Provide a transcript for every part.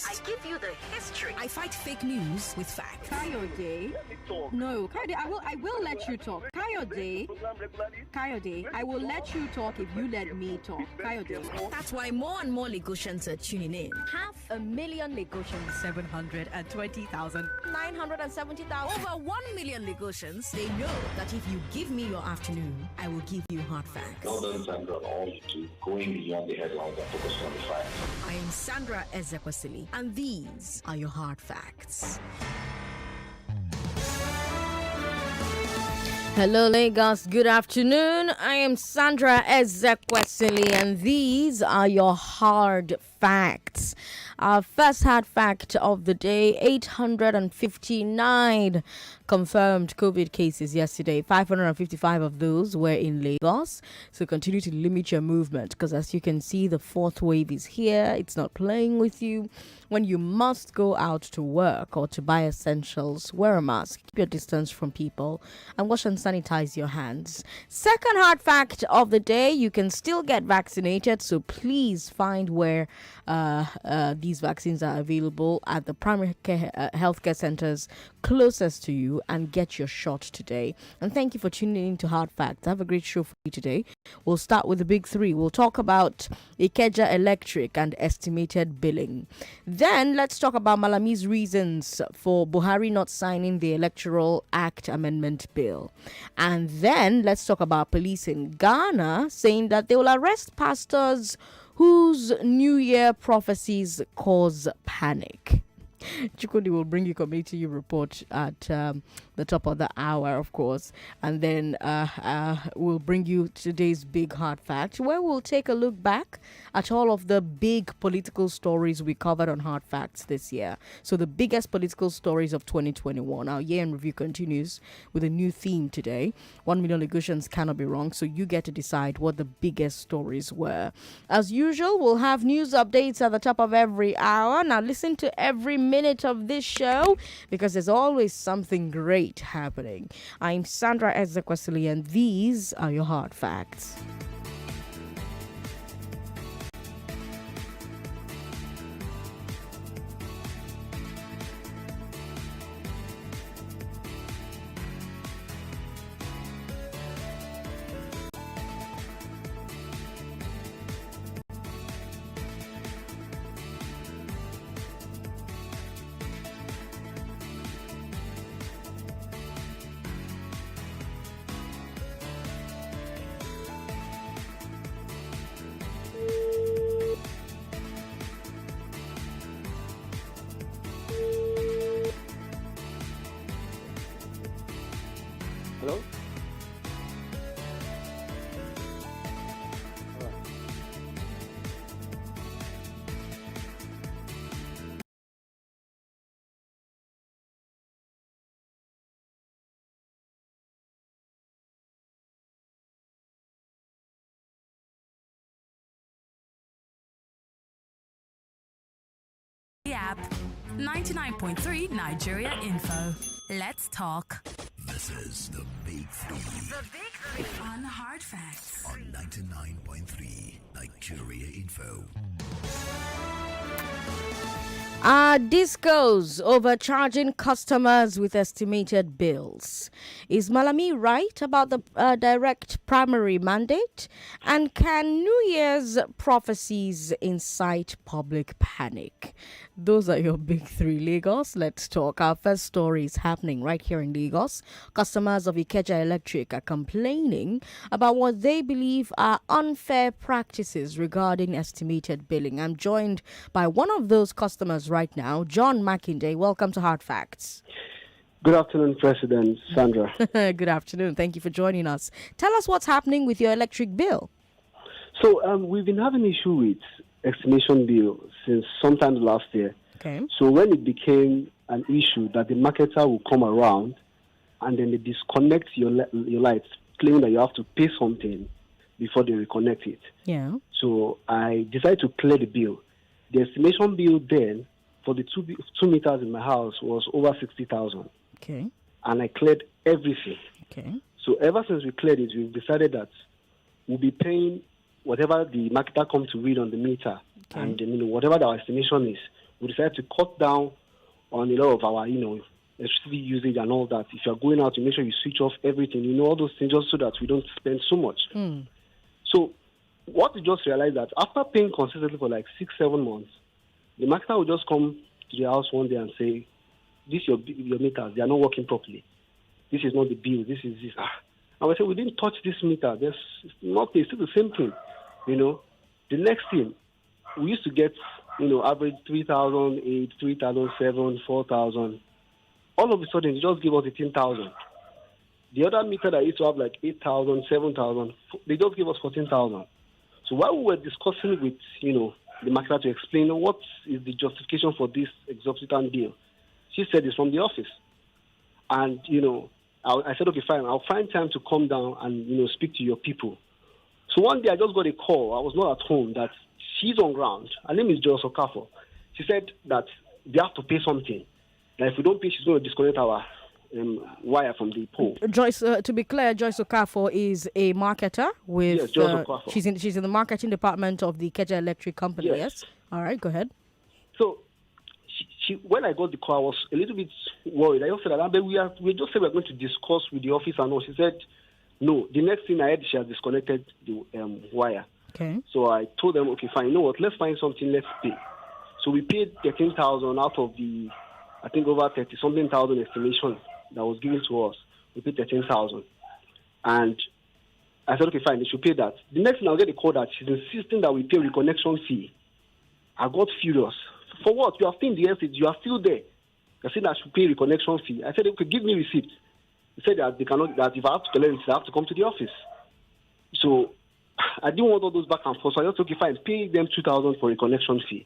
I give you the history. I fight fake news with facts. Kayode. No, Kayode, I will let you talk. Kayode. Kayode, I will let you talk if you let me talk. Kayode. That's why more and more Lagosians are tuning in. 500,000 Lagosians. 720,000. 970,000. Over 1 million Lagosians, they know that if you give me your afternoon, I will give you hard facts. Well done, Sandra, all to going beyond the headlines and focusing on the facts. I am Sandra Ezekwesili, and these are your hard facts. Hello, Lagos. Good afternoon. I am Sandra Ezekwesili, and these are your hard facts. Our first hard fact of the day: 859 confirmed COVID cases yesterday. 555 of those were in Lagos. So continue to limit your movement, because as you can see, the fourth wave is here. It's not playing with you. When you must go out to work or to buy essentials, wear a mask, keep your distance from people, and wash and sanitize your hands. Second hard fact of the day: you can still get vaccinated, so please find where these vaccines are available at the primary care, healthcare centers closest to you, and get your shot today. And thank you for tuning in to Hard Facts. I have a great show for you today. We'll start with the big three. We'll talk about Ikeja Electric and estimated billing. Then let's talk about Malami's reasons for Buhari not signing the Electoral Act Amendment Bill. And then let's talk about police in Ghana saying that they will arrest pastors whose New Year prophecies cause panic. Chukudi will bring you community report at the top of the hour, of course, and then we'll bring you today's big hard fact, where we'll take a look back at all of the big political stories we covered on Hard Facts this year. So the biggest political stories of 2021. Our year in review continues with a new theme today. 1 million Lagosians cannot be wrong, so you get to decide what the biggest stories were. As usual, we'll have news updates at the top of every hour. Now listen to every minute of this show, because there's always something great happening. I'm Sandra Ezekwesili, and these are your hard facts. Hello? The app 99.3 Nigeria Info. Let's talk. This is the Big Three. The big three. On Hard Facts. On 99.3 Nigeria Info. Discos overcharging customers with estimated bills. Is Malami right about the direct primary mandate? And can New Year's prophecies incite public panic? Those are your big three. Lagos, let's talk. Our first story is happening right here in Lagos. Customers of Ikeja Electric are complaining about what they believe are unfair practices regarding estimated billing. I'm joined by one of those customers right now, John Makinde. Welcome to Hard Facts. Good afternoon, President Sandra. Good afternoon. Thank you for joining us. Tell us what's happening with your electric bill. So we've been having issue with estimation bill since sometime last year. Okay. So when it became an issue that the marketer will come around and then they disconnect your lights, claiming that you have to pay something before they reconnect it. Yeah. So I decided to clear the bill. The estimation bill then for the two meters in my house was over 60,000. Okay. And I cleared everything. Okay. So ever since we cleared it, we've decided that we'll be paying whatever the marketer comes to read on the meter. Okay. And whatever our estimation is, we decided to cut down on a lot of our, electricity usage and all that. If you're going out, you make sure you switch off everything, all those things, just so that we don't spend so much. So what we just realized that after paying consistently for like 6-7 months, the marketer will just come to the house one day and say, this your meters, they are not working properly. This is not the bill, this is this. And we said, we didn't touch this meter. There's nothing, it's still the same thing. The next thing, we used to get, average 3,008, 3,007, 4,000. All of a sudden, they just give us 18,000. The other meter that used to have like 8,000, 7,000, they just give us 14,000. So while we were discussing with, the marketer to explain what is the justification for this exorbitant deal, she said it's from the office. And, I said, okay, fine, I'll find time to come down and, speak to your people. So one day I just got a call. I was not at home, that she's on ground. Her name is Joyce Okafor. She said that they have to pay something. That if we don't pay, she's going to disconnect our wire from the pole. Joyce, to be clear, Joyce Okafor is a marketer with. Yes, Joyce Okafor. She's in the marketing department of the Ikeja Electric Company. Yes. All right, go ahead. So, she when I got the call, I was a little bit worried. I just said that we just said we're going to discuss with the office and all. She said, no. The next thing I heard, she has disconnected the wire. Okay. So I told them, okay, fine. You know what? Let's find something. Let's pay. So we paid 13,000 out of the, I think, over 30-something thousand estimation that was given to us. We paid 13,000, and I said, okay, fine. They should pay that. The next thing I'll get a call that she's insisting that we pay reconnection fee. I got furious. For what? You are still in the estate. You are still there. They said I should pay reconnection fee. I said, okay, give me receipt. They said that they cannot. That if I have to collect it, I have to come to the office. So I didn't want all those back and forth. So I just, okay, fine, pay them 2,000 for reconnection fee.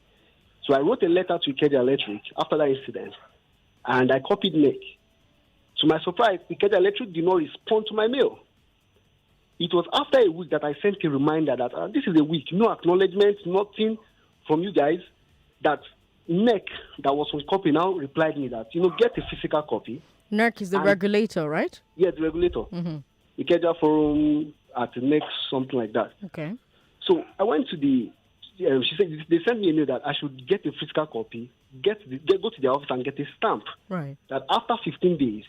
So I wrote a letter to Ikeja Electric after that incident, and I copied Nick. To my surprise, Ikeja Electric did not respond to my mail. It was after a week that I sent a reminder that this is a week, no acknowledgement, nothing from you guys, that NEC that was on copy now replied me that, get a physical copy. NEC is the regulator, right? Yeah, the regulator. Ikeja Forum at the NEC, something like that. Okay. So I went to she said, they sent me a mail that I should get a physical copy, go to the office and get a stamp. Right. That after 15 days,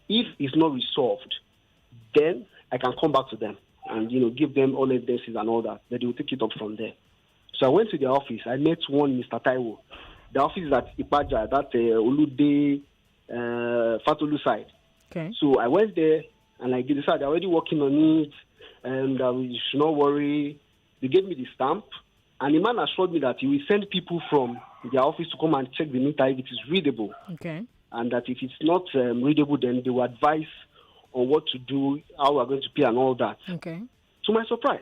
if it's not resolved, then I can come back to them and, give them all evidences and all that. Then they will take it up from there. So I went to the office. I met one Mr. Taiwo. The office is at Ikeja, that Olude, Fatolu side. Okay. So I went there and I decided they're already working on it and we should not worry. They gave me the stamp, and the man assured me that he will send people from their office to come and check the meter if it is readable. Okay. And that if it's not readable, then they will advise on what to do, how we're going to pay and all that. Okay. To my surprise,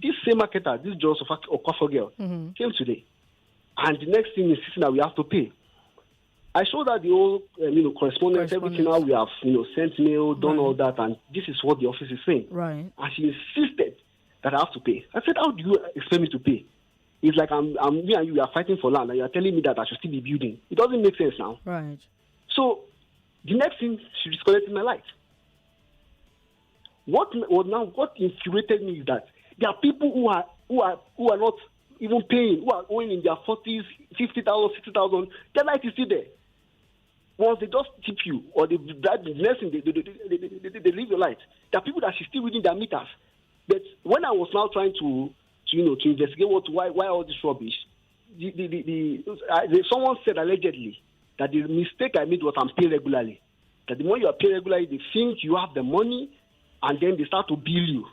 this same marketer, this Joseph Okafor girl, came today. And the next thing is that we have to pay. I showed her the whole, correspondence, everything how we have, sent mail, done all that, and this is what the office is saying. Right. And she insisted that I have to pay. I said, how do you expect me to pay? It's like me and you are fighting for land, and you are telling me that I should still be building. It doesn't make sense now. Right. So the next thing, she disconnected my light. What infuriated me is that there are people who are not even paying, who are owing in their 40s, 50,000, 60,000. Their light is still there. Once they just tip you or they bribe the next thing, they leave your light. There are people that are still reading their meters. But when I was now trying to investigate why all this rubbish, someone said allegedly that the mistake I made was I'm paying regularly. That the more you are paying regularly, they think you have the money, and then they start to bill you.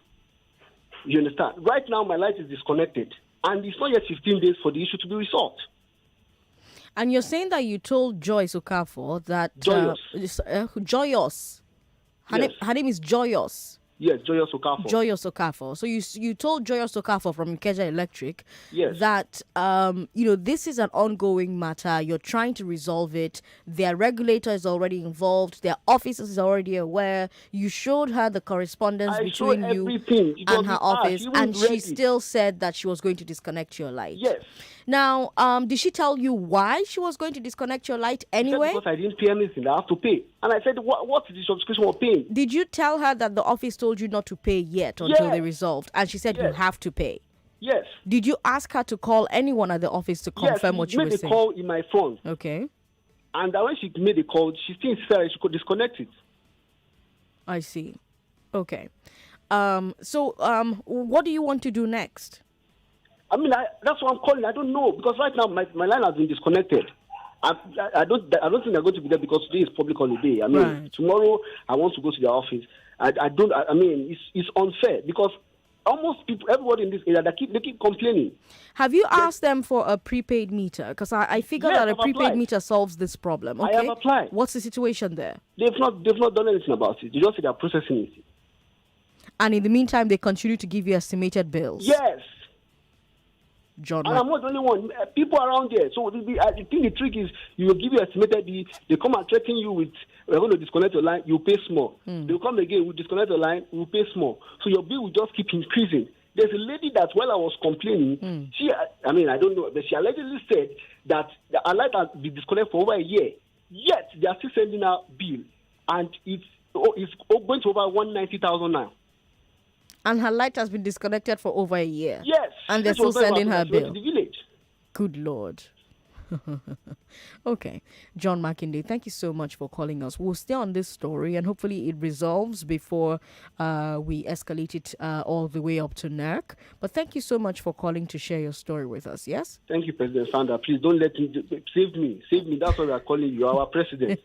You understand? Right now, my light is disconnected, and it's not yet 15 days for the issue to be resolved. And you're saying that you told Joyce Okafor that... Joyous. Her name is Joyous. Yes, Joyous Okafor. Joyous Okafor. So you told Joyous Okafor from Ikeja Electric that this is an ongoing matter. You're trying to resolve it. Their regulator is already involved. Their office is already aware. You showed her the correspondence between you and her office, and she still said that she was going to disconnect your light. Yes. Now, did she tell you why she was going to disconnect your light anyway? Because I didn't pay anything. I have to pay. And I said, what is the subscription of paying? Did you tell her that the office told you not to pay yet until they resolved? And she said you have to pay. Yes. Did you ask her to call anyone at the office to confirm what you were saying? Yes, she made a call in my phone. Okay. And when she made the call, she still said she could disconnect it. I see. Okay. So what do you want to do next? I mean, that's what I'm calling. I don't know, because right now my line has been disconnected. I don't think they're going to be there because today is public holiday. I mean, tomorrow I want to go to their office. I mean, it's unfair because almost everybody in this area, they keep complaining. Have you asked them for a prepaid meter? Because I figure that a prepaid meter solves this problem. Okay? I have applied. What's the situation there? They've not done anything about it. They just say they're processing it. And in the meantime, they continue to give you estimated bills. Yes. John, and I'm not the only one. People around there. So I think the trick is you will give you estimated bill. They come and threaten you with, we're going to disconnect your line, you pay small. They'll come again, we'll disconnect your line, we'll pay small. So your bill will just keep increasing. There's a lady that while I was complaining, I don't know, but she allegedly said that the light has been disconnected for over a year. Yet they are still sending out bill, and it's going to over 190,000 now. And her light has been disconnected for over a year. Yes. And they're still sending her bill. The village. Good Lord. Okay. John Makinde, thank you so much for calling us. We'll stay on this story and hopefully it resolves before we escalate it all the way up to NERC. But thank you so much for calling to share your story with us, yes? Thank you, President Sandra. Please don't let me... Save me. Save me. That's why we are calling you, our president.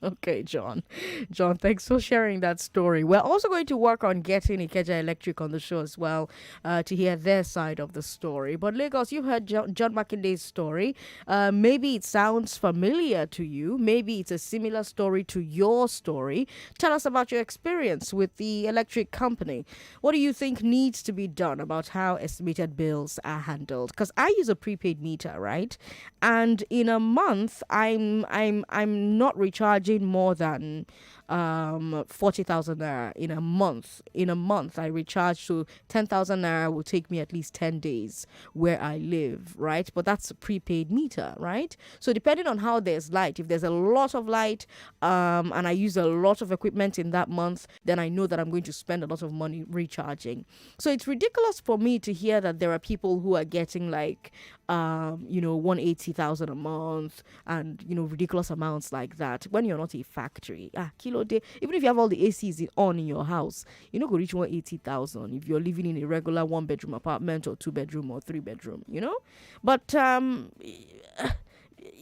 Okay, John. John, thanks for sharing that story. We're also going to work on getting Ikeja Electric on the show as well to hear their side of the story. But Lagos, you heard John Makinde's story. Maybe it sounds familiar to you. Maybe it's a similar story to your story. Tell us about your experience with the electric company. What do you think needs to be done about how estimated bills are handled? Because I use a prepaid meter, right? And in a month, I'm not recharging more than 40,000 naira in a month. In a month, I recharge, so 10,000 naira will take me at least 10 days where I live, right? But that's a prepaid meter, right? So depending on how there's light, if there's a lot of light and I use a lot of equipment in that month, then I know that I'm going to spend a lot of money recharging. So it's ridiculous for me to hear that there are people who are getting like 180,000 a month and ridiculous amounts like that when you're not a factory. Kilo day, even if you have all the ACs on in your house, you're not going to reach 180,000 if you're living in a regular 1-bedroom apartment or 2-bedroom or 3-bedroom, But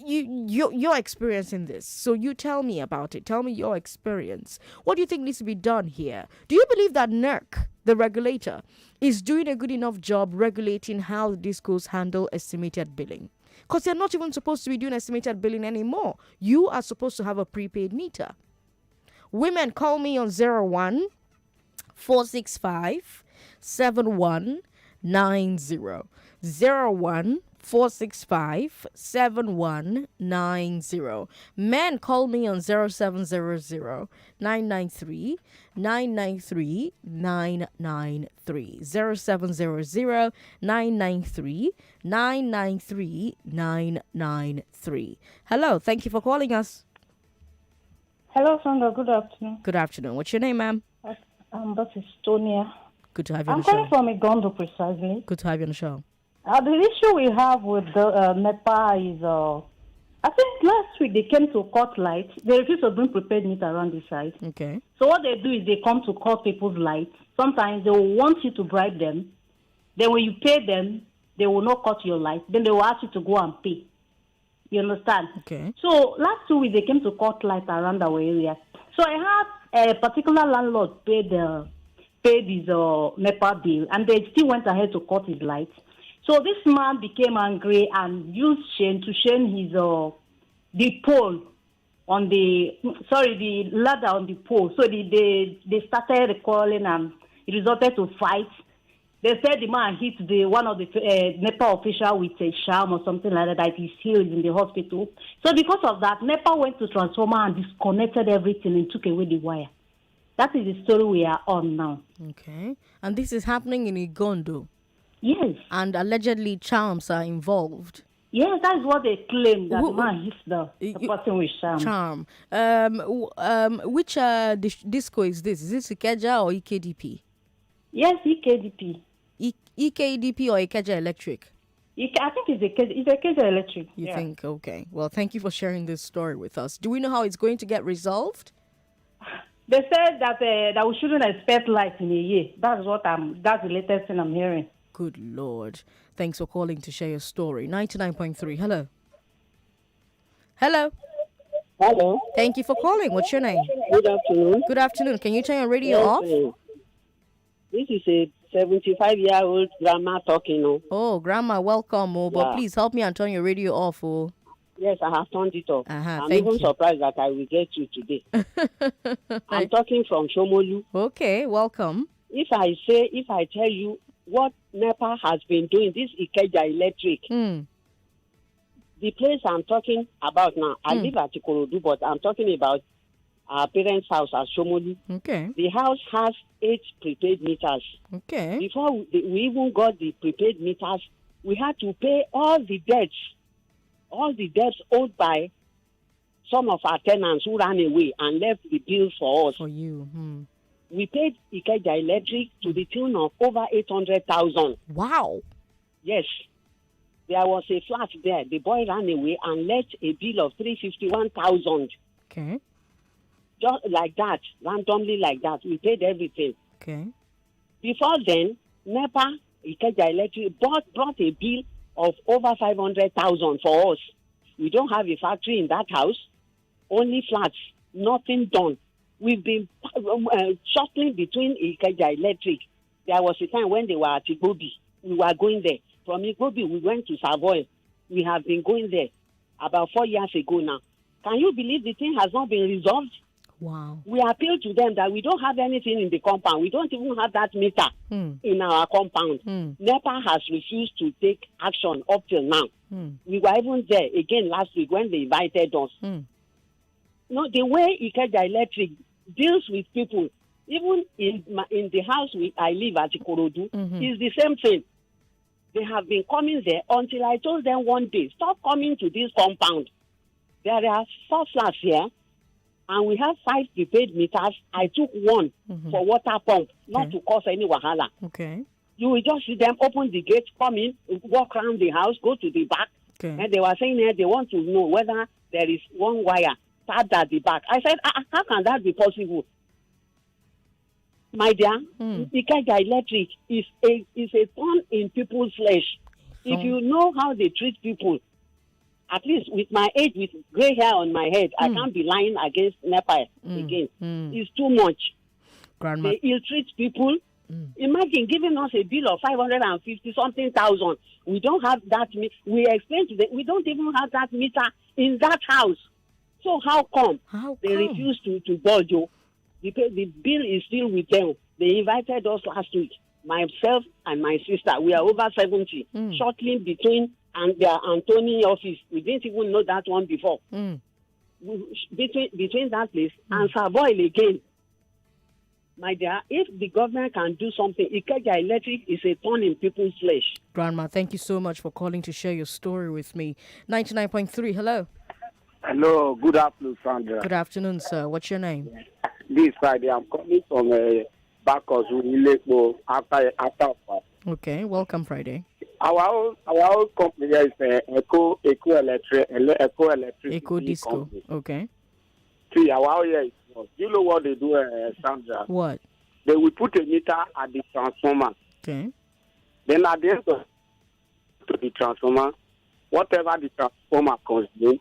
you're experiencing this, so you tell me about it. Tell me your experience. What do you think needs to be done here? Do you believe that NERC, the regulator, is doing a good enough job regulating how the discos handle estimated billing? Because they're not even supposed to be doing estimated billing anymore. You are supposed to have a prepaid meter. Women, call me on 01 465 7190. 01 465 7190. Men, call me on 0700 993 993 993. 0700 993 993 993. Hello, thank you for calling us. Hello, Sandra. Good afternoon. Good afternoon. What's your name, ma'am? That is Tonia. Good to have you on I'm the show. calling from Igondo, precisely. Good to have you on the show. The issue we have with the NEPA is, I think last week they came to cut lights. They refused to bring prepaid meter around the site. Okay. So what they do is they come to cut people's lights. Sometimes they will want you to bribe them. Then when you pay them, they will not cut your light. Then they will ask you to go and pay. You understand? Okay. So last 2 weeks they came to cut light around our area. So I had a particular landlord paid his NEPA bill, and they still went ahead to cut his lights. So this man became angry and used chain to chain his the pole on the ladder on the pole. So they started quarreling and it resulted to fight. They said the man hit one of the NEPA official with a sham or something like that. He's healed in the hospital. So because of that, NEPA went to transformer and disconnected everything and took away the wire. That is the story we are on now. Okay. And this is happening in Igondo. Yes. And allegedly charms are involved. Yes, that's what they claim, that man hits the person with charm. Which disco is this? Is this Ikeja or EKDP? Yes, EKDP. EKDP or Ikeja Electric? I think it's a Ikeja Electric. You think? Okay. Well, thank you for sharing this story with us. Do we know how it's going to get resolved? They said that we shouldn't expect light in a year. That's the latest thing I'm hearing. Good Lord. Thanks for calling to share your story. 99.3. Hello. Hello. Hello. Thank you for calling. What's your name? Good afternoon. Good afternoon. Can you turn your radio off? This is a 75-year-old grandma talking. Oh, grandma, welcome. But please help me and turn your radio off. Yes, I have turned it off. I'm thank even you. surprised that I will get you today. I'm talking from Shomolu. Okay, welcome. If I tell you what NEPA has been doing, this Ikeja Electric, the place I'm talking about now, I live at Ikorodu, but I'm talking about our parents' house at Shomolu. Okay. The house has 8 prepaid meters. Okay. Before we even got the prepaid meters, we had to pay all the debts owed by some of our tenants who ran away and left the bill for us. For you. We paid Ikeja Electric to the tune of over 800,000. Wow. Yes. There was a flat there. The boy ran away and left a bill of 351,000. Okay. Just like that, randomly like that. We paid everything. Okay. Before then, NEPA, Ikeja Electric, brought a bill of over 500,000 for us. We don't have a factory in that house, only flats, nothing done. We've been shuttling between Ikeja Electric. There was a time when they were at Igbobi. We were going there. From Igbobi, we went to Savoy. We have been going there about 4 years ago now. Can you believe the thing has not been resolved? Wow. We appeal to them that we don't have anything in the compound. We don't even have that meter in our compound. NEPA has refused to take action up till now. We were even there again last week when they invited us. No, the way Ikeja Electric deals with people, even in the house I live at Ikorodu, is the same thing. They have been coming there until I told them one day, stop coming to this compound. There are 4 flats here, and we have 5 prepaid meters. I took one for water pump, not to cause any wahala. Okay. You will just see them open the gate, come in, walk around the house, go to the back. Okay. And they were saying they want to know whether there is one wire tapped at the back. I said, how can that be possible? My dear, Ikeja Electric is a thorn in people's flesh. If you know how they treat people, at least with my age, with gray hair on my head, I can't be lying against NEPA again. It's too much. Grandma. They ill-treat people. Imagine giving us a bill of 550-something thousand. We don't have that. We explained to them, we don't even have that meter in that house. So how come they refuse to budge? The bill is still with them. They invited us last week, myself and my sister. We are over 70, shortly between and their Antony office. We didn't even know that one before. Between that place and Savoy again. My dear, if the government can do something, Ikeja Electric is a thorn in people's flesh. Grandma, thank you so much for calling to share your story with me. 99.3, hello. Hello, good afternoon, Sandra. Good afternoon, sir. What's your name? This Friday, I'm coming from Bakos, after. Okay, welcome Friday. Our own company is Eco Electric. Eco Disco. Company. Okay. See, our here is you know what they do, Sandra? What? They will put a meter at the transformer. Okay. Then at the end of the transformer, whatever the transformer consumes,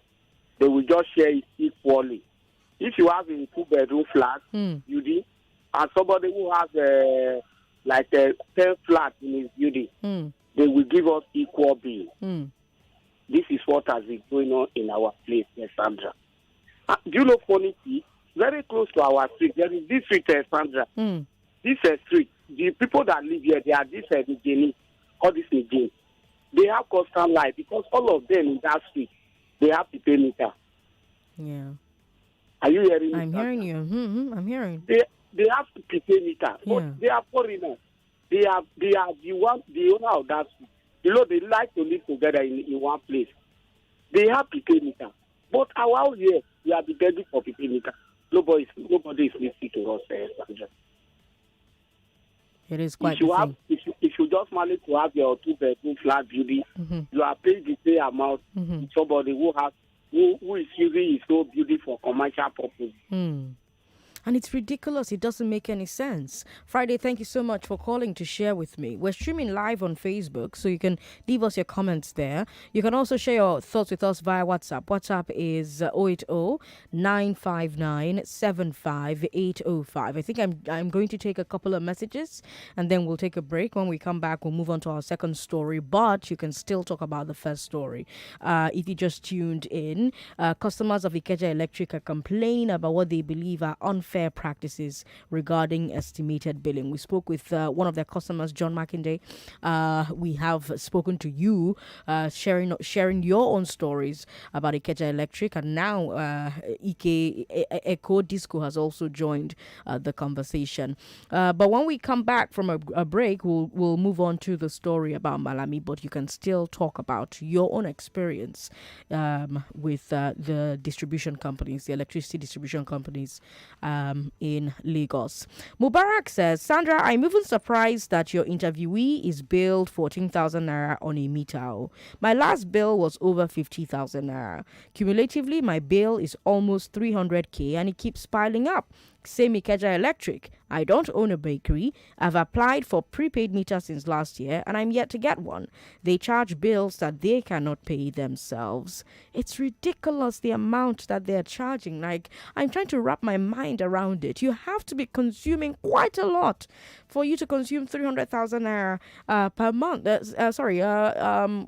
they will just share it equally. If you have a 2-bedroom flat, you do, and somebody who has a 10 flat in his building, they will give us equal bill. This is what has been going on in our place, Sandra. Do you know funny thing? Very close to our street, there is this street, Sandra. This street, the people that live here, they are this all this again. They have constant light because all of them in that street, they have to pay meter. Yeah. Are you hearing me? I'm hearing you. I'm hearing. They have to pay meter. Yeah. But they are foreigners. They are the owner of that street. You know, they like to live together in one place. They have to pay meter. But our here, we are begging for pay meter. Nobody is listening to us, Sandra. It is quite the thing. If you just manage to have your 2-bedroom flat building, you are paid the same amount to somebody who is using his own building for commercial purposes. And it's ridiculous. It doesn't make any sense. Friday, thank you so much for calling to share with me. We're streaming live on Facebook, so you can leave us your comments there. You can also share your thoughts with us via WhatsApp. WhatsApp is 080-959-75805. I think I'm going to take a couple of messages, and then we'll take a break. When we come back, we'll move on to our second story, but you can still talk about the first story. If you just tuned in, customers of Ikeja Electric are complaining about what they believe are unfair practices regarding estimated billing. We spoke with one of their customers, John Makinde. We have spoken to you, sharing your own stories about Ikeja Electric, and now Echo Disco has also joined the conversation. But when we come back from a break, we'll move on to the story about Malami. But you can still talk about your own experience with the distribution companies, the electricity distribution companies in Lagos. Mubarak says, Sandra, I'm even surprised that your interviewee is billed 14,000 naira on a meter. My last bill was over 50,000 naira. Cumulatively, my bill is almost 300k and it keeps piling up. Same Ikeja Electric. I don't own a bakery. I've applied for prepaid meter since last year and I'm yet to get one. They charge bills that they cannot pay themselves. It's ridiculous the amount that they're charging. Like, I'm trying to wrap my mind around it. You have to be consuming quite a lot for you to consume 300,000 naira per month.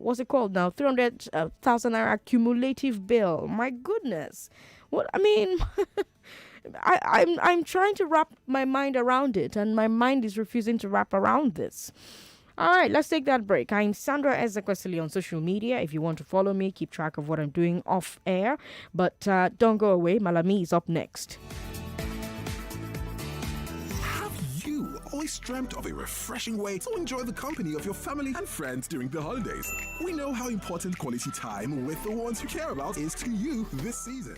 What's it called now? 300,000 naira cumulative bill. My goodness. What I mean. I'm trying to wrap my mind around it, and my mind is refusing to wrap around this. All right, let's take that break. I'm Sandra Ezekwesili on social media. If you want to follow me, keep track of what I'm doing off air. But don't go away. Malami is up next. Have you always dreamt of a refreshing way to enjoy the company of your family and friends during the holidays? We know how important quality time with the ones you care about is to you this season.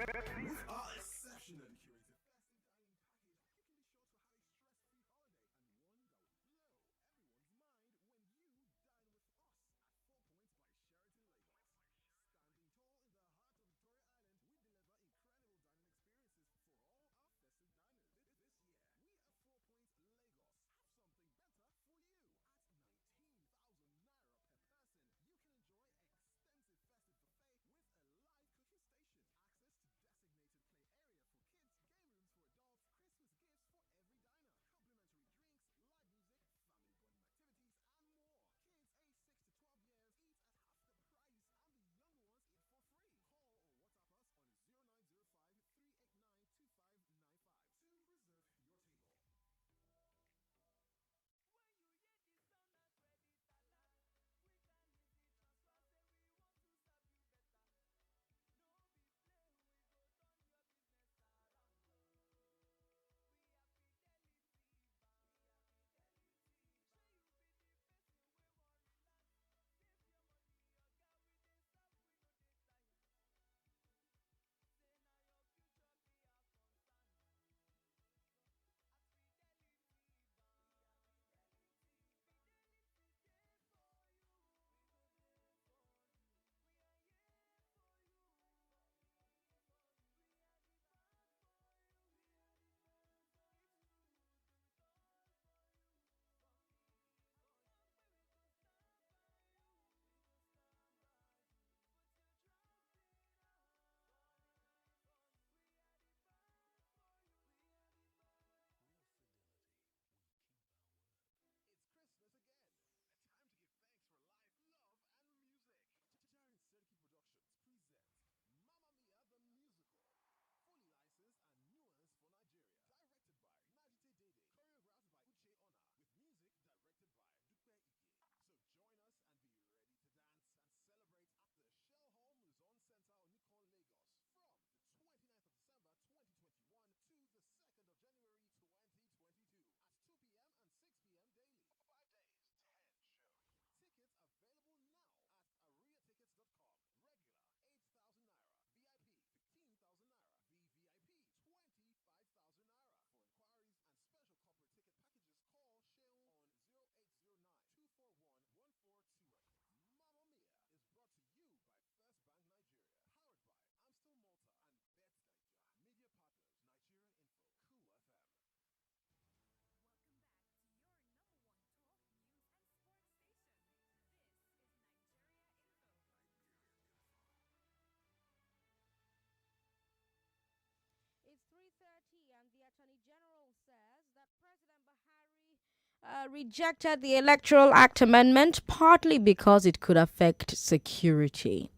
Rejected the Electoral Act Amendment partly because it could affect security.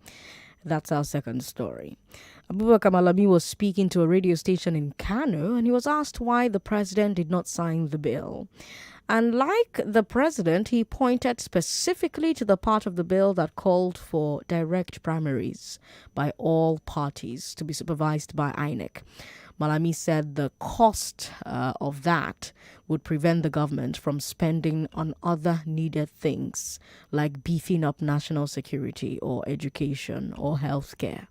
That's our second story. About Malami was speaking to a radio station in Kano and he was asked why the president did not sign the bill. And like the president, he pointed specifically to the part of the bill that called for direct primaries by all parties to be supervised by INEC. Malami said the cost of that would prevent the government from spending on other needed things like beefing up national security or education or healthcare.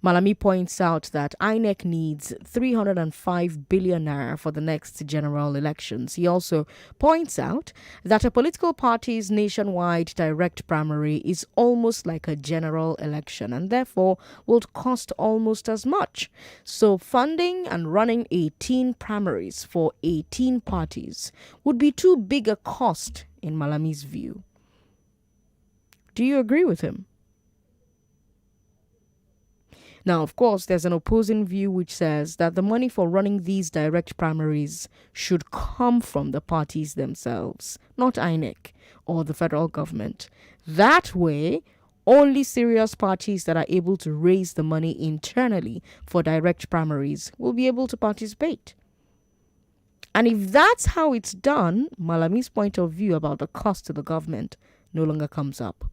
Malami points out that INEC needs 305 billion naira for the next general elections. He also points out that a political party's nationwide direct primary is almost like a general election and therefore would cost almost as much. So funding and running 18 primaries for 18 parties would be too big a cost in Malami's view. Do you agree with him? Now, of course, there's an opposing view which says that the money for running these direct primaries should come from the parties themselves, not INEC or the federal government. That way, only serious parties that are able to raise the money internally for direct primaries will be able to participate. And if that's how it's done, Malami's point of view about the cost to the government no longer comes up.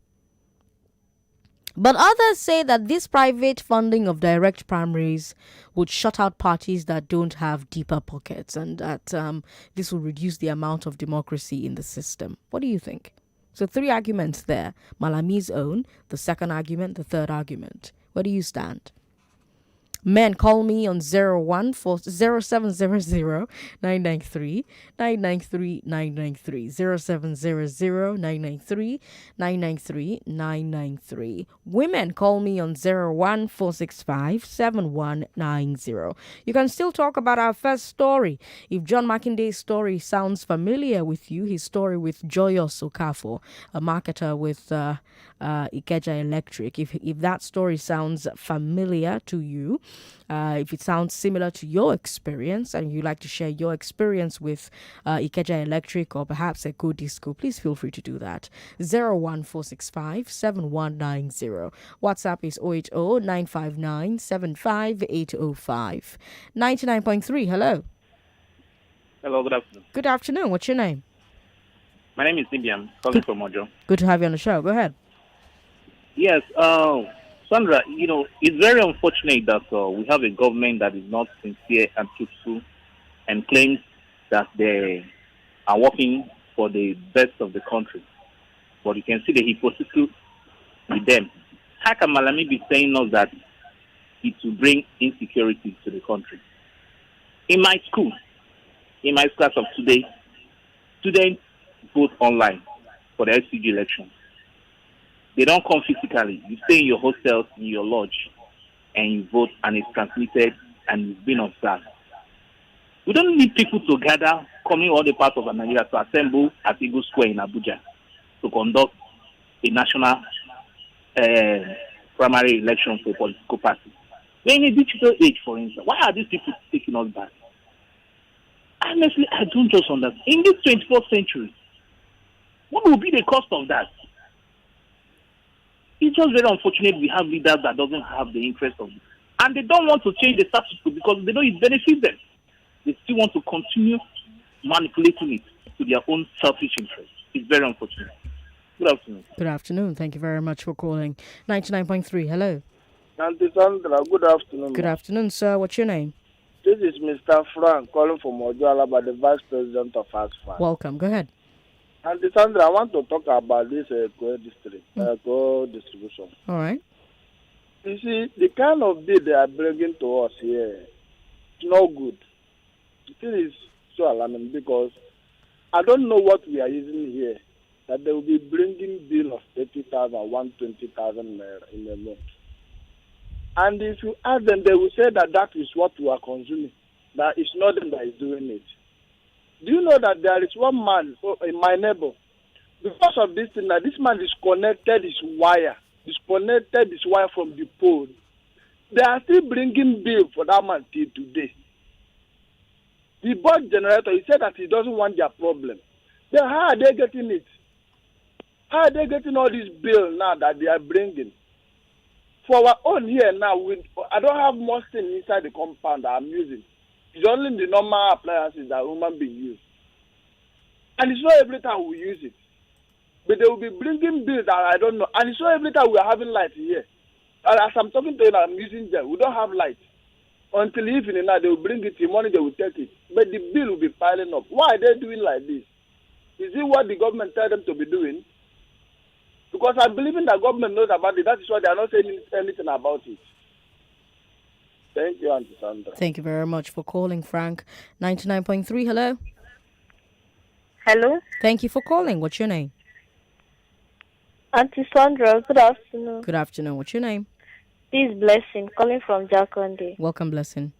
But others say that this private funding of direct primaries would shut out parties that don't have deeper pockets and that this will reduce the amount of democracy in the system. What do you think? So 3 arguments there. Malami's own, the second argument, the third argument. Where do you stand? Men, call me on 0700 993 993 993 0700 993 993 993. Women, call me on 01465 7190. You can still talk about our first story. If John Makinde's story sounds familiar with you, his story with Joyous Okafor, a marketer with Ikeja Electric, if that story sounds familiar to you, if it sounds similar to your experience and you'd like to share your experience with Ikeja Electric or perhaps Eco Disco, please feel free to do that. 01465 7190. WhatsApp is 080 959 75805. 99.3, hello. Hello, good afternoon. Good afternoon. What's your name? My name is Nibian, calling from Ojo. Good to have you on the show. Go ahead. Yes, Sandra, it's very unfortunate that we have a government that is not sincere and truthful and claims that they are working for the best of the country. But you can see the hypocrisy with them. How can Malami be saying us that it will bring insecurity to the country? In my class of today, students vote online for the SCG election. They don't come physically. You stay in your hostels, in your lodge, and you vote, and it's transmitted, and it's been observed. We don't need people to gather, coming all the parts of Nigeria to assemble at Eagle Square in Abuja to conduct a national primary election for a political party. We're in a digital age, for instance. Why are these people taking us back? Honestly, I don't just understand. In this 21st century, what will be the cost of that? It's just very unfortunate we have leaders that doesn't have the interest of it. And they don't want to change the status quo because they know it benefits them. They still want to continue manipulating it to their own selfish interests. It's very unfortunate. Good afternoon. Good afternoon. Thank you very much for calling. 99.3, hello. Auntie Sandra, good afternoon. Good afternoon, sir. What's your name? This is Mr. Frank calling from Ojoala, by the Vice President of ASFA. Welcome. Go ahead. Auntie Sandra, I want to talk about this co-distribution. All right. You see, the kind of bill they are bringing to us here is not good. It is so alarming because I don't know what we are using here, that they will be bringing bill of 80,000, 120,000 naira in a month. And if you ask them, they will say that is what we are consuming, that it's not them that is doing it. Do you know that there is one man in my neighbor, because of this thing, that this man disconnected his wire from the pole. They are still bringing bill for that man till today. He bought generator. He said that he doesn't want their problem. Then how are they getting it? How are they getting all these bills now that they are bringing? For our own here now, I don't have much thing inside the compound that I'm using. It's only the normal appliances that human beings use. And it's not every time we use it. But they will be bringing bills that I don't know. And it's not every time we are having light here. And as I'm talking to you, I'm using them. We don't have light. Until evening now, they will bring it. In the morning, they will take it. But the bill will be piling up. Why are they doing like this? Is it what the government tell them to be doing? Because I believe in the government knows about it. That is why they are not saying anything about it. Thank you, Auntie Sandra. Thank you very much for calling, Frank. 99.3, hello? Hello? Thank you for calling. What's your name? Auntie Sandra, good afternoon. Good afternoon. What's your name? This is Blessing, calling from Jakonde. Welcome, Blessing.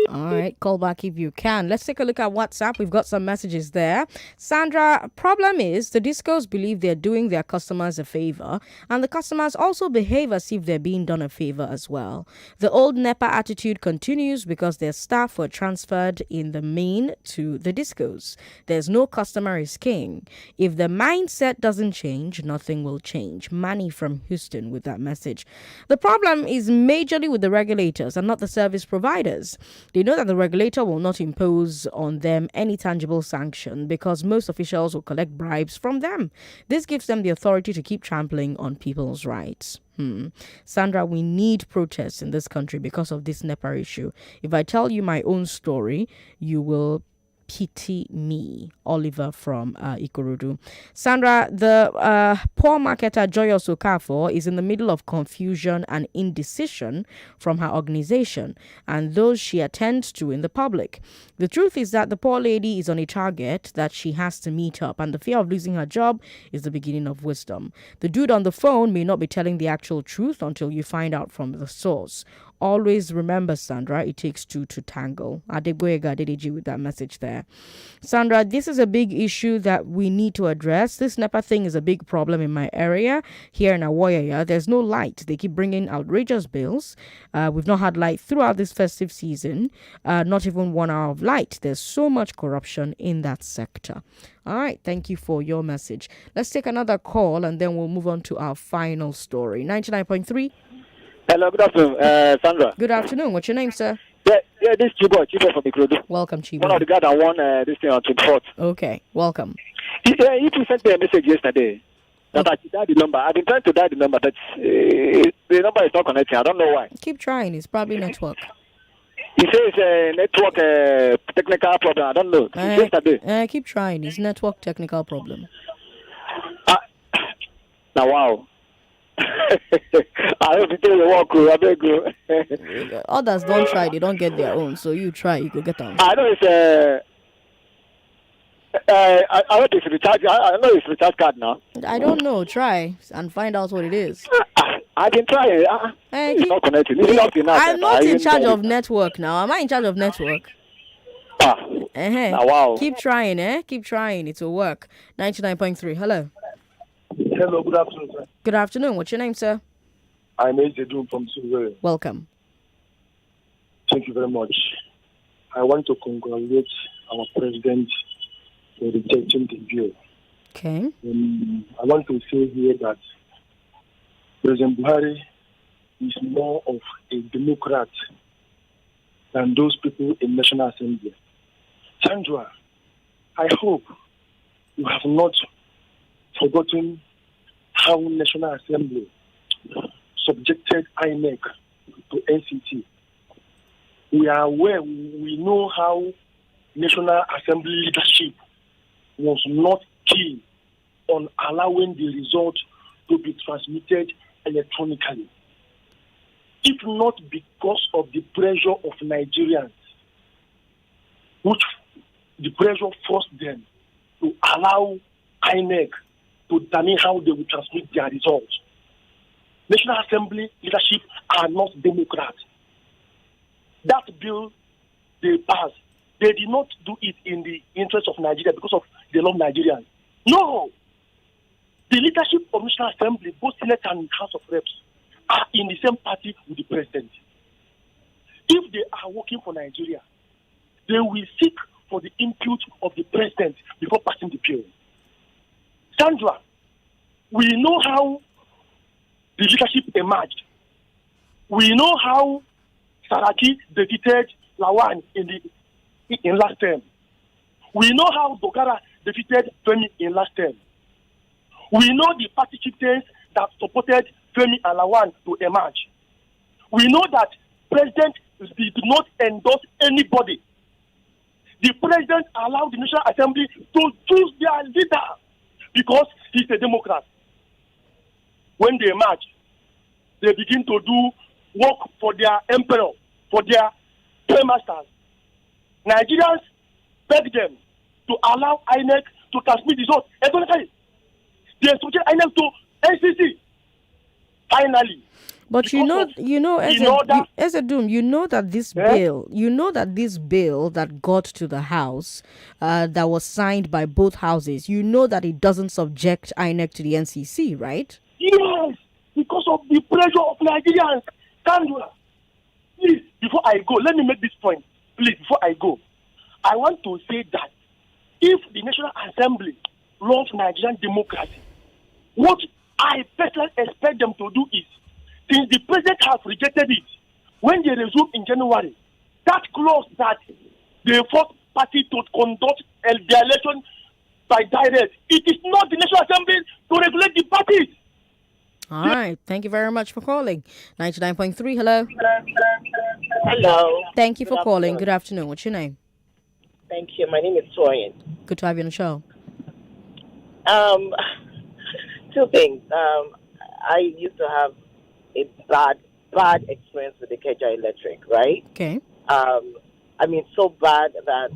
All right, call back if you can. Let's take a look at WhatsApp. We've got some messages there. Sandra, problem is the discos believe they're doing their customers a favor, and the customers also behave as if they're being done a favor as well. The old NEPA attitude continues because their staff were transferred in the main to the discos. There's no customer is king. If the mindset doesn't change, nothing will change. Manny from Houston with that message. The problem is majorly with the regulators and not the service providers. They know that the regulator will not impose on them any tangible sanction because most officials will collect bribes from them. This gives them the authority to keep trampling on people's rights. Sandra, we need protests in this country because of this NEPA issue. If I tell you my own story, you will pity me. Oliver from Ikorodu. Sandra, the poor marketer Joyous Okafor is in the middle of confusion and indecision from her organization and those she attends to in the public. The truth is that the poor lady is on a target that she has to meet up, and the fear of losing her job is the beginning of wisdom. The dude on the phone may not be telling the actual truth until you find out from the source. Always remember, Sandra, it takes two to tangle. Adegboyega Adedeji with that message there. Sandra, this is a big issue that we need to address. This NEPA thing is a big problem in my area. Here in Awoyaya, there's no light. They keep bringing outrageous bills. We've not had light throughout this festive season. Not even 1 hour of light. There's so much corruption in that sector. All right, thank you for your message. Let's take another call and then we'll move on to our final story. 99.3. Hello, good afternoon, Sandra. Good afternoon. What's your name, sir? Yeah, this is Chibo from Ikorodu. Welcome, Chibo. One of the guys that won this thing on 24th. Okay, welcome. He sent me a message yesterday that I should dial the number. I've been trying to dial the number, but the number is not connecting. I don't know why. Keep trying. It's probably network. He says network technical problem. I don't know. Yesterday. Keep trying. It's network technical problem. Now, wow. I hope you tell walk. I beg you. Others don't try, they don't get their own. So you try, you could get them. I know it's I hope it's recharge. I know it's recharge card now. I don't know. Try and find out what it is. I've been trying. It's not connecting. I'm not in charge of network now. Am I in charge of network? Wow. Keep trying, Keep trying. It will work. 99.3. Hello. Hello, good afternoon, sir. Good afternoon. What's your name, sir? I'm Ejedun from Surrey. Welcome. Thank you very much. I want to congratulate our president for rejecting the bill. Okay. I want to say here that President Buhari is more of a Democrat than those people in National Assembly. Sandra, I hope you have not forgotten how National Assembly subjected INEC to NCT. We are aware, we know how National Assembly leadership was not keen on allowing the result to be transmitted electronically. If not because of the pressure of Nigerians, which the pressure forced them to allow INEC to determine how they will transmit their results. National Assembly leadership are not Democrats. That bill they passed, they did not do it in the interest of Nigeria because of they love Nigerians. No! The leadership of National Assembly, both Senate and House of Reps, are in the same party with the president. If they are working for Nigeria, they will seek for the input of the president before passing the bill. Sandra, we know how the leadership emerged. We know how Saraki defeated Lawan in last term. We know how Dogara defeated Femi in last term. We know the party chieftains that supported Femi and Lawan to emerge. We know that president did not endorse anybody. The president allowed the National Assembly to choose their leader because he's a Democrat. When they emerge, they begin to do work for their emperor, for their paymasters. Nigerians beg them to allow INEC to transmit results economically. They subject INEC to NCC. Finally. But as a doom, you know that this bill that got to the House, that was signed by both houses, you know that it doesn't subject INEC to the NCC, right? Yes, because of the pressure of Nigerians. Sandra, please, before I go, let me make this point. Please, before I go, I want to say that if the National Assembly loves Nigerian democracy, what I personally expect them to do is, since the president has rejected it, when they resume in January, that clause that the fourth party to conduct the election by direct, it is not the National Assembly to regulate the parties. All right. Thank you very much for calling. 99.3, hello. Hello. Thank you for calling. Afternoon. Good afternoon. What's your name? Thank you. My name is Toyin. Good to have you on the show. Two things. I used to have a bad experience with the Ikeja Electric, right? Okay. I mean, so bad that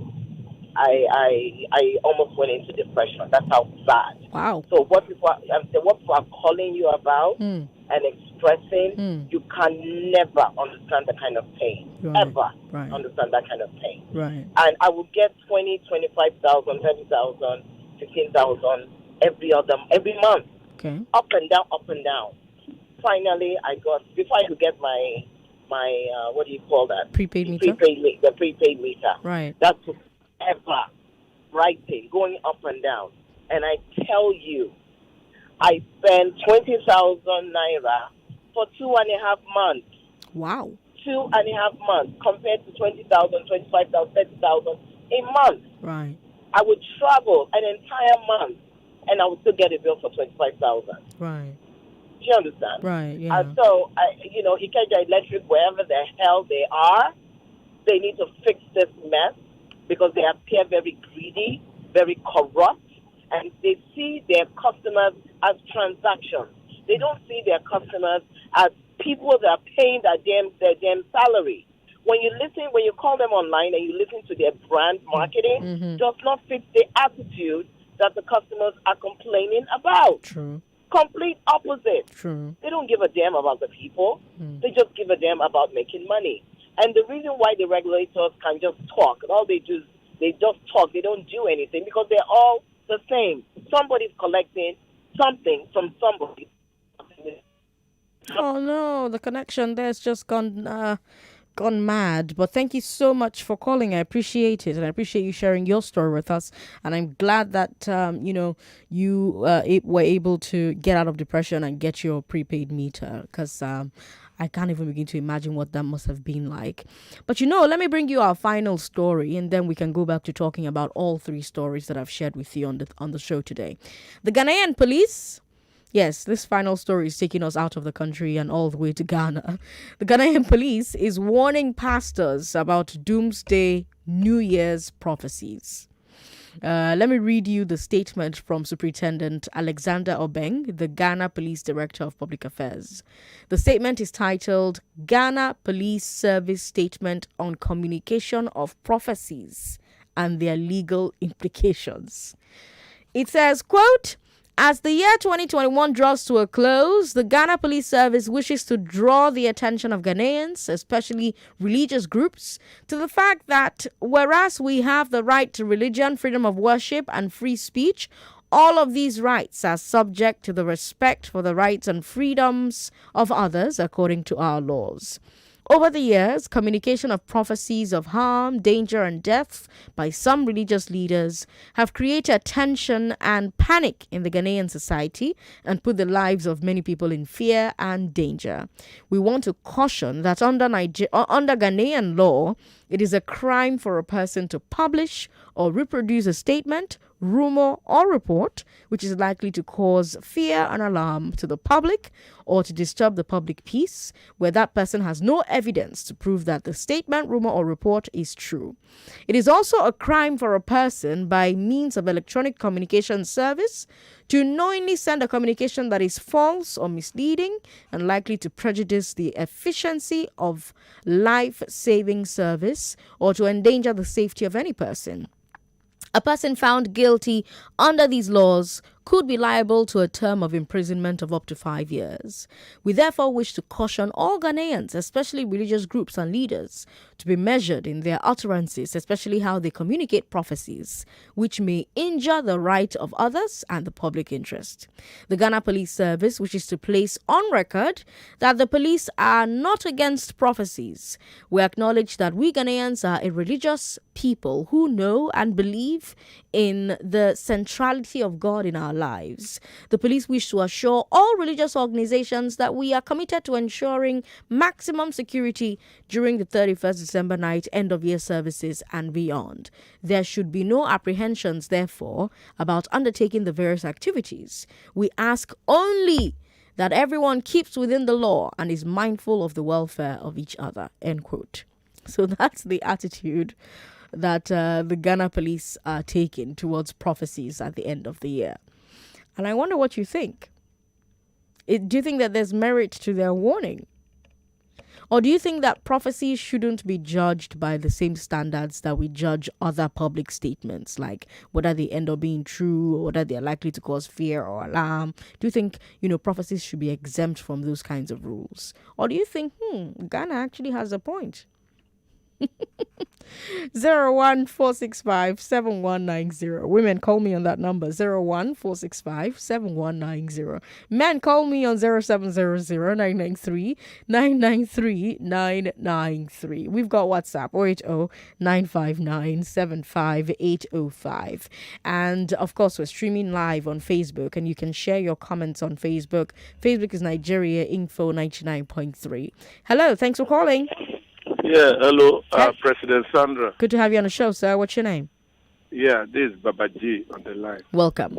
I almost went into depression. That's how bad. Wow. So what people are calling you about and expressing, you can never understand the kind of pain. Right. Ever Right. understand that kind of pain. Right. And I would get 20, 25,000, 30,000, 15,000 every month. Okay. Up and down, up and down. Finally, before I could get my what do you call that? Prepaid meter? The prepaid meter. Right. That took ever writing, going up and down. And I tell you, I spent 20,000 naira for 2.5 months. Wow. 2.5 months compared to 20,000, 25,000, 30,000 a month. Right. I would travel an entire month and I would still get a bill for 25,000. Right. Do you understand? Right, yeah. And so, Ikeja Electric, wherever the hell they are, they need to fix this mess because they appear very greedy, very corrupt, and they see their customers as transactions. They don't see their customers as people that are paying their damn salary. When you call them online and you listen to their brand marketing, does not fit the attitude that the customers are complaining about. True. Complete opposite. True. They don't give a damn about the people. They just give a damn about making money. And the reason why the regulators can just talk, all they do is they just talk. They don't do anything because they're all the same. Somebody's collecting something from somebody. Oh no, the connection there's just gone mad. But thank you so much for calling. I appreciate it, and I appreciate you sharing your story with us. And I'm glad that you were able to get out of depression and get your prepaid meter, because I can't even begin to imagine what that must have been like. But let me bring you our final story, and then we can go back to talking about all three stories that I've shared with you on the show today. The Ghanaian police. Yes, this final story is taking us out of the country and all the way to Ghana. The Ghanaian police is warning pastors about doomsday New Year's prophecies. Let me read you the statement from Superintendent Alexander Obeng, the Ghana Police Director of Public Affairs. The statement is titled Ghana Police Service Statement on Communication of Prophecies and Their Legal Implications. It says, quote, as the year 2021 draws to a close, the Ghana Police Service wishes to draw the attention of Ghanaians, especially religious groups, to the fact that whereas we have the right to religion, freedom of worship, and free speech, all of these rights are subject to the respect for the rights and freedoms of others according to our laws. Over the years, communication of prophecies of harm, danger, and death by some religious leaders have created tension and panic in the Ghanaian society and put the lives of many people in fear and danger. We want to caution that under Ghanaian law, it is a crime for a person to publish or reproduce a statement, rumor, or report which is likely to cause fear and alarm to the public or to disturb the public peace, where that person has no evidence to prove that the statement, rumor, or report is true. It is also a crime for a person, by means of electronic communication service, to knowingly send a communication that is false or misleading and likely to prejudice the efficiency of life-saving service or to endanger the safety of any person. A person found guilty under these laws could be liable to a term of imprisonment of up to 5 years. We therefore wish to caution all Ghanaians, especially religious groups and leaders, to be measured in their utterances, especially how they communicate prophecies, which may injure the right of others and the public interest. The Ghana Police Service wishes to place on record that the police are not against prophecies. We acknowledge that we Ghanaians are a religious people who know and believe in the centrality of God in our lives. The police wish to assure all religious organizations that we are committed to ensuring maximum security during the 31st December night end-of-year services and beyond. There should be no apprehensions, therefore, about undertaking the various activities. We ask only that everyone keeps within the law and is mindful of the welfare of each other. End quote. So that's the attitude that the Ghana police are taking towards prophecies at the end of the year. And I wonder what you think. Do you think that there's merit to their warning? Or do you think that prophecies shouldn't be judged by the same standards that we judge other public statements, like whether they end up being true or whether they're likely to cause fear or alarm? Do you think, prophecies should be exempt from those kinds of rules? Or do you think, Ghana actually has a point? 014657190. Women, call me on that number 014657190. Men, call me on 0700-993-993. We've got WhatsApp 080-959-75805. And of course, we're streaming live on Facebook, and you can share your comments on Facebook. Facebook is Nigeria Info 99.3. Hello, thanks for calling. Yeah, hello, President Sandra. Good to have you on the show, sir. What's your name? Yeah, this is Babaji on the line. Welcome.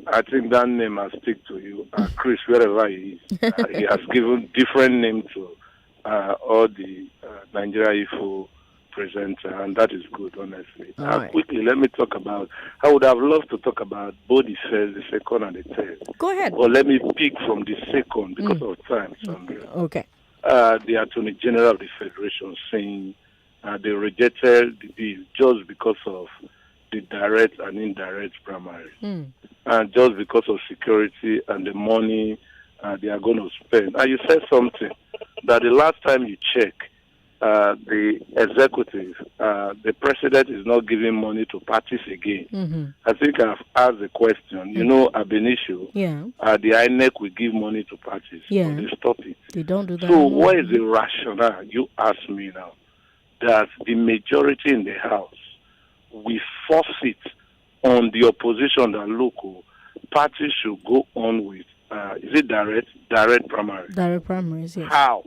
I think that name has stick to you. Chris, wherever he is, he has given different name to all the Nigeria Info presenter, and that is good, honestly. Right. Quickly, let me talk about, I would have loved to talk about both the first, the second, and the third. Go ahead. Or let me pick from the second because of time, Sandra. Okay. The Attorney General of the Federation saying they rejected the bill just because of the direct and indirect primaries, and just because of security and the money they are going to spend. And you said something that the last time you check, the executive, the president is not giving money to parties again. Mm-hmm. I think I've asked the question. You know, I've been issue. Yeah. The INEC will give money to parties. Yeah. But they stop it. They don't do that. So what is the rationale? You ask me now that the majority in the House will force it on the opposition that local parties should go on with. Is it direct primaries? Direct primaries, yes. How?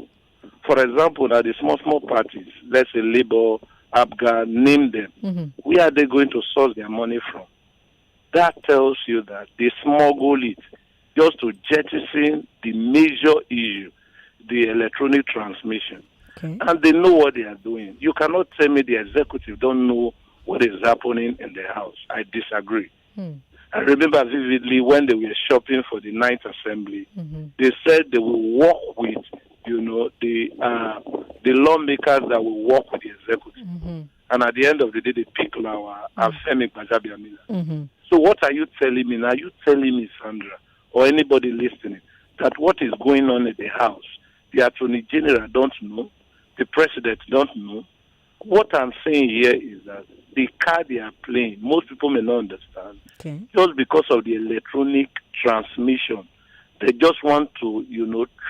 For example, that the small parties, let's say Labour, ABGA, name them. Mm-hmm. Where are they going to source their money from? That tells you that they smuggle it just to jettison the major issue, the electronic transmission. Okay. And they know what they are doing. You cannot tell me the executive don't know what is happening in the House. I disagree. I remember vividly when they were shopping for the 9th Assembly, they said they will work with, the lawmakers that will work with the executive. And at the end of the day, they pick Lawa and Femi Gbajabiamila. So what are you telling me now? Are you telling me, Sandra, or anybody listening, that what is going on in the House, the Attorney General don't know, the President don't know? What I'm saying here is that the card they are playing, most people may not understand, just because of the electronic transmission. They just want to,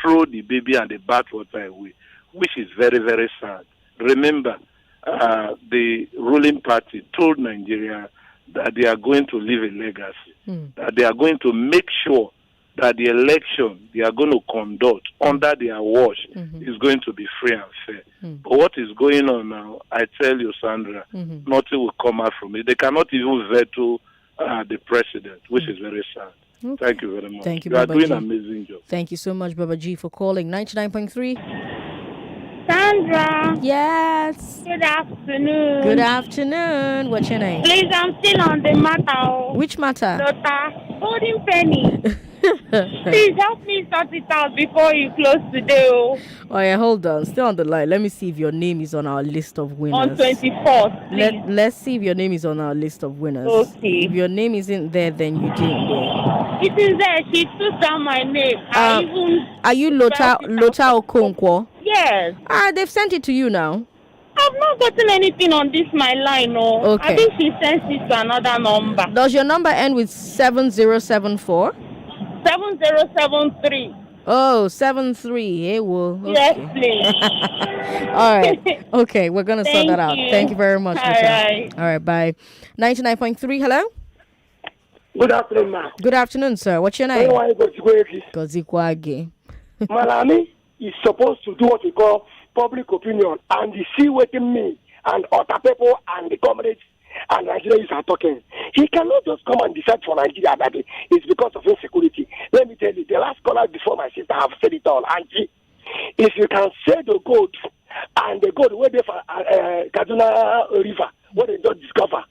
throw the baby and the bathwater away. which is very, very sad. Remember, the ruling party told Nigeria that they are going to leave a legacy, that they are going to make sure that the election they are going to conduct under their watch is going to be free and fair. But what is going on now, I tell you, Sandra, nothing will come out from it. They cannot even veto the president, which is very sad. Okay. Thank you very much. Thank you, You are Baba doing G. an amazing job. Thank you so much, Baba G, for calling. 99.3. Sandra. Yes. Good afternoon. Good afternoon. What's your name? Please, I'm still on the matter. Which matter? Daughter, Golden Penny. Please help me sort it out before you close today. Oh yeah, hold on. Stay on the line. Let me see if your name is on our list of winners. On 24th, please. Let's see if your name is on our list of winners. Okay. If your name isn't there, then you didn't win. It is there. She took down my name. Are you Lota Okonkwo? Yes. They've sent it to you now. I've not gotten anything on this my line, no. Okay. I think she sent it to another number. Does your number end with 7074? 7073. Oh, 73. Hey, well. Okay. Yes, please. All right. Okay, we're going to sort that out. you. Thank you very much. All right. All right, bye. 99.3, hello? Good afternoon, ma'am. Good afternoon, sir. What's your name? Gozikwagi. Malami is supposed to do what we call public opinion and see what me and other people and the comrades and Nigerians are talking. He cannot just come and decide for Nigeria that it's because of insecurity. Let me tell you, the last caller before my sister have said it all. Auntie, if you can say the gold and the gold where they for Kaduna River, where they don't discover,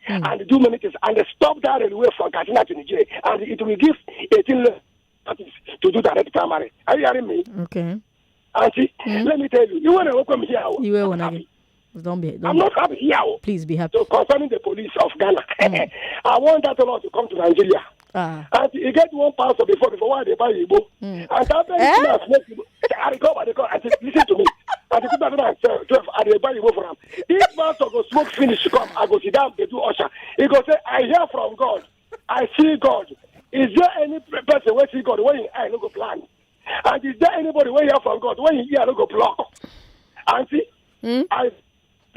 and do many things, and they stop that railway from Kaduna to Nigeria, and it will give 18 to do direct primary. Are you hearing me? Okay. Auntie, let me tell you, you want to welcome here. You will when I don't be. I'm not happy here. Please be happy. So concerning the police of Ghana, I want that law to come to Nigeria. And you get one pastor before why they buy Igbo. And that I said, listen to me. And the 2012, I they buy Igbo for him. If pastor go smoke finish to come, I go sit down, they do usher. He go say, I hear from God. I see God. Is there any person where see God when you eye no go plan? And is there anybody where hear from God when you hear no go block? And see, I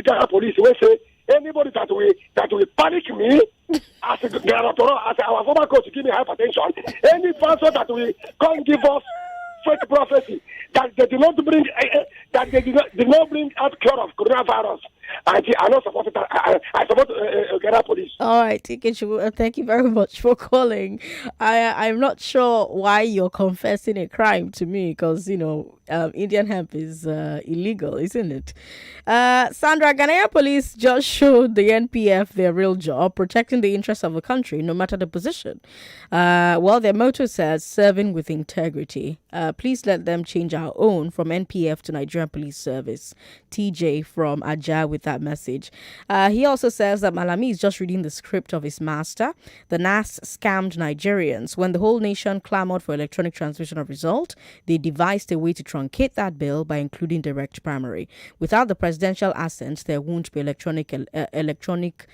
the police will say anybody that will panic me as our former coach give me hypertension, any pastor that will come give us fake prophecy that they did not bring out cure of coronavirus. I not support it. I support Ghana police. All right, Ikeja, thank you very much for calling. I'm not sure why you're confessing a crime to me because, Indian hemp is illegal, isn't it? Sandra, Ghanaian police just showed the NPF their real job, protecting the interests of the country, no matter the position. Well, their motto says, serving with integrity. Please let them change our own from NPF to Nigerian Police Service. TJ from Aja with that message. He also says that Malami is just reading the script of his master. The NAS scammed Nigerians. When the whole nation clamored for electronic transmission of result, they devised a way to truncate that bill by including direct primary. Without the presidential assent, there won't be electronic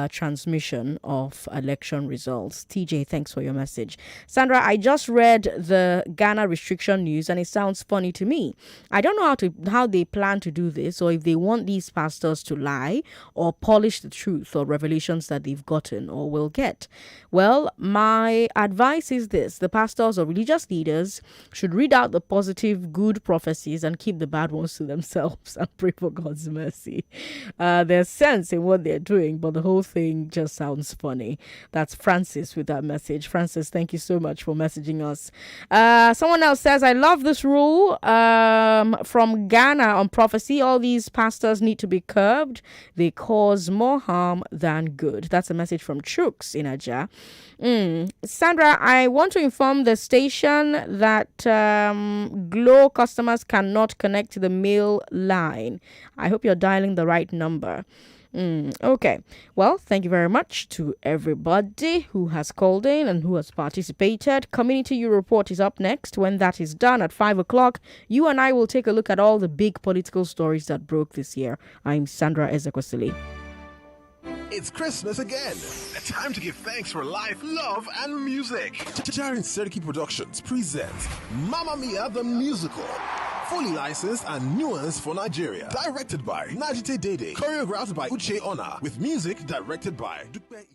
transmission of election results. TJ, thanks for your message. Sandra, I just read the Ghana restriction news and it sounds funny to me. I don't know how they plan to do this, or if they want these pastors to lie or polish the truth or revelations that they've gotten or will get. Well, my advice is this: the pastors or religious leaders should read out the positive, good prophecies and keep the bad ones to themselves and pray for God's mercy. There's sense in what they're doing, but the whole thing just sounds funny. That's Francis with that message. Francis, thank you so much for messaging us. Someone else says, I love this rule from Ghana on prophecy. All these pastors need to be curbed. They cause more harm than good. That's a message from Chooks in Aja. Sandra, I want to inform the station that Glow customers cannot connect to the mail line. I hope you're dialing the right number. Okay. Well, thank you very much to everybody who has called in and who has participated. Community U Report is up next. When that is done at 5 o'clock, you and I will take a look at all the big political stories that broke this year. I'm Sandra Ezekwesili. It's Christmas again. A time to give thanks for life, love, and music. Jarin Seriki Productions presents Mamma Mia the Musical. fully licensed and nuanced for Nigeria. Directed by Najite Dede. Choreographed by Uche Ona. With music directed by Dupe